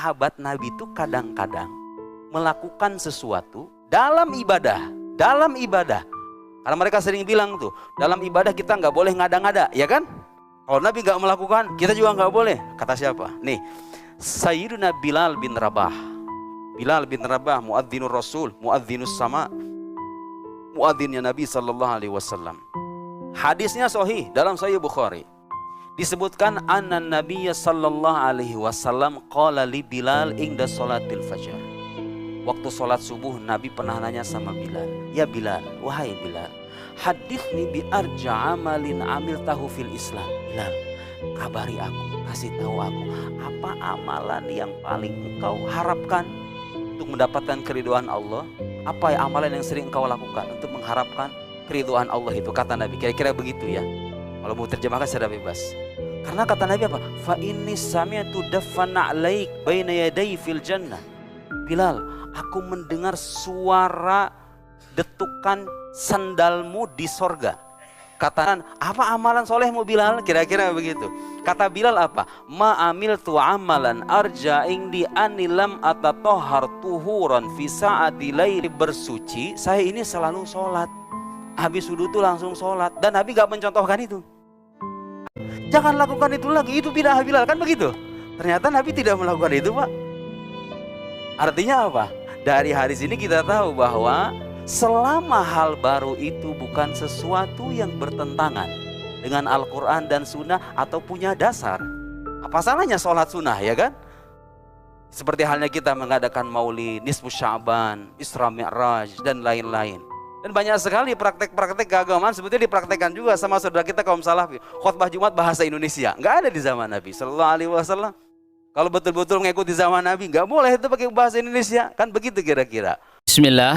sahabat Nabi itu kadang-kadang melakukan sesuatu dalam ibadah. Karena mereka sering bilang tuh, dalam ibadah kita nggak boleh ngada-ngada, ya kan? Kalau Nabi nggak melakukan, kita juga nggak boleh. Kata siapa? Nih, Sayyiduna Bilal bin Rabah. Bilal bin Rabah, muadzinur Rasul, muadzinus sama, muadzinnya Nabi sallallahu alaihi wasallam. Hadisnya sahih dalam Sahih Bukhari. Disebutkan anna Nabiyya sallallahu alaihi wasallam qala li Bilal inda salatil fajar. Waktu salat subuh Nabi pernah nanya sama Bilal, "Ya Bilal, wahai Bilal, hadithni bi arja amalin amiltahu fil Islam." Bilal, kabari aku, kasih tahu aku, apa amalan yang paling engkau harapkan untuk mendapatkan keridhaan Allah? Apa amalan yang sering engkau lakukan untuk mengharapkan keridhaan Allah itu? Kata Nabi, kira-kira begitu ya. Kalau mau terjemahkan secara bebas. Karena kata Nabi apa? Fa inni sami'tu daffana 'alaik baina yaday fil jannah. Bilal, aku mendengar suara detukan sandalmu di sorga. Katakan, apa amalan solehmu Bilal? Kira-kira begitu. Kata Bilal apa? Ma amiltu amalan arja indi anilam atatohar tuhuran fi sa'ati laili. Bersuci, saya ini selalu sholat. Habis wudhu itu langsung sholat. Dan Nabi gak mencontohkan itu. Jangan lakukan itu lagi, itu bid'ah Bilal, kan begitu. Ternyata Nabi tidak melakukan itu, Pak. Artinya apa? Dari hadis ini kita tahu bahwa selama hal baru itu bukan sesuatu yang bertentangan dengan Al-Quran dan Sunnah atau punya dasar, apa salahnya sholat sunnah, ya kan? Seperti halnya kita mengadakan maulid, nisfu Sya'ban, Isra Mi'raj, dan lain-lain. Dan banyak sekali praktek-praktek keagamaan sebetulnya dipraktekkan juga sama saudara kita kaum salafi. Khutbah Jumat bahasa Indonesia, nggak ada di zaman Nabi Sallallahu Alaihi Wasallam. Kalau betul-betul mengikuti zaman Nabi, nggak boleh itu pakai bahasa Indonesia, kan begitu kira-kira. Bismillah.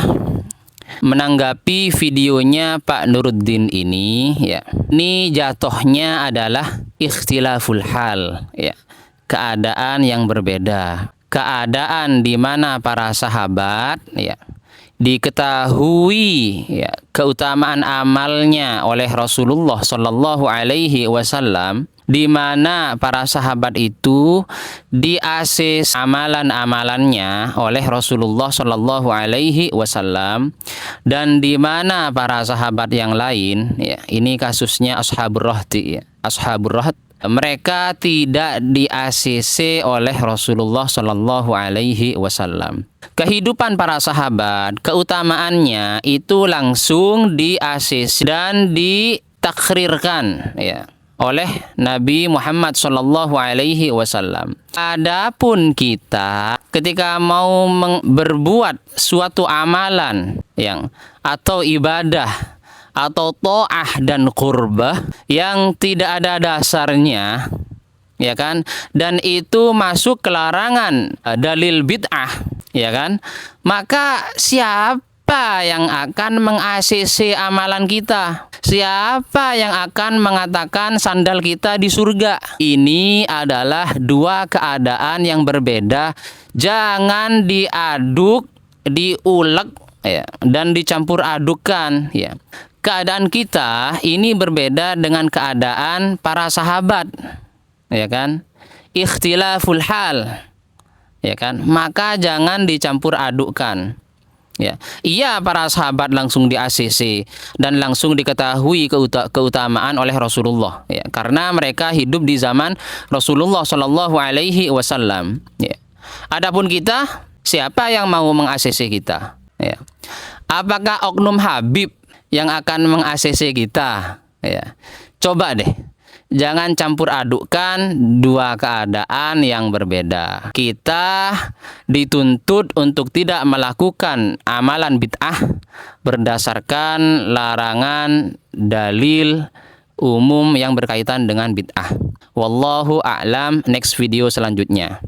Menanggapi videonya Pak Nuruddin ini, ya, ini jatuhnya adalah ikhtilaful hal, ya, keadaan yang berbeda, keadaan di mana para sahabat, ya, diketahui, ya, keutamaan amalnya oleh Rasulullah Shallallahu Alaihi Wasallam, di mana para sahabat itu di-ACC amalan-amalannya oleh Rasulullah Shallallahu Alaihi Wasallam, dan di mana para sahabat yang lain, ya, ini kasusnya Ashabur Rahdi, ya, Ashabur Rahd, mereka tidak di-ACC oleh Rasulullah Shallallahu Alaihi Wasallam. Kehidupan para sahabat, keutamaannya itu langsung di-ACC dan ditakrirkan, ya, oleh Nabi Muhammad Shallallahu Alaihi Wasallam. Adapun kita ketika mau berbuat suatu amalan yang atau ibadah atau to'ah dan qurbah yang tidak ada dasarnya, ya kan, dan itu masuk ke larangan dalil bid'ah, ya kan, maka siapa yang akan meng-ACC amalan kita? Siapa yang akan mengatakan sandal kita di surga? Ini adalah dua keadaan yang berbeda. Jangan diaduk, diulek, ya, dan dicampur adukan, ya. Keadaan kita ini berbeda dengan keadaan para sahabat, ya kan? Ikhtilaful hal, ya kan? Maka jangan dicampur adukkan. Ya, iya, para sahabat langsung di-ACC dan langsung diketahui keutamaan oleh Rasulullah, ya, karena mereka hidup di zaman Rasulullah Shallallahu Alaihi Wasallam. Ya. Adapun kita, siapa yang mau meng-ACC kita? Ya. Apakah oknum Habib yang akan meng-ACC kita? Ya. Coba deh, jangan campur adukkan dua keadaan yang berbeda. Kita dituntut untuk tidak melakukan amalan bid'ah berdasarkan larangan dalil umum yang berkaitan dengan bid'ah. Wallahu a'lam. Next video selanjutnya.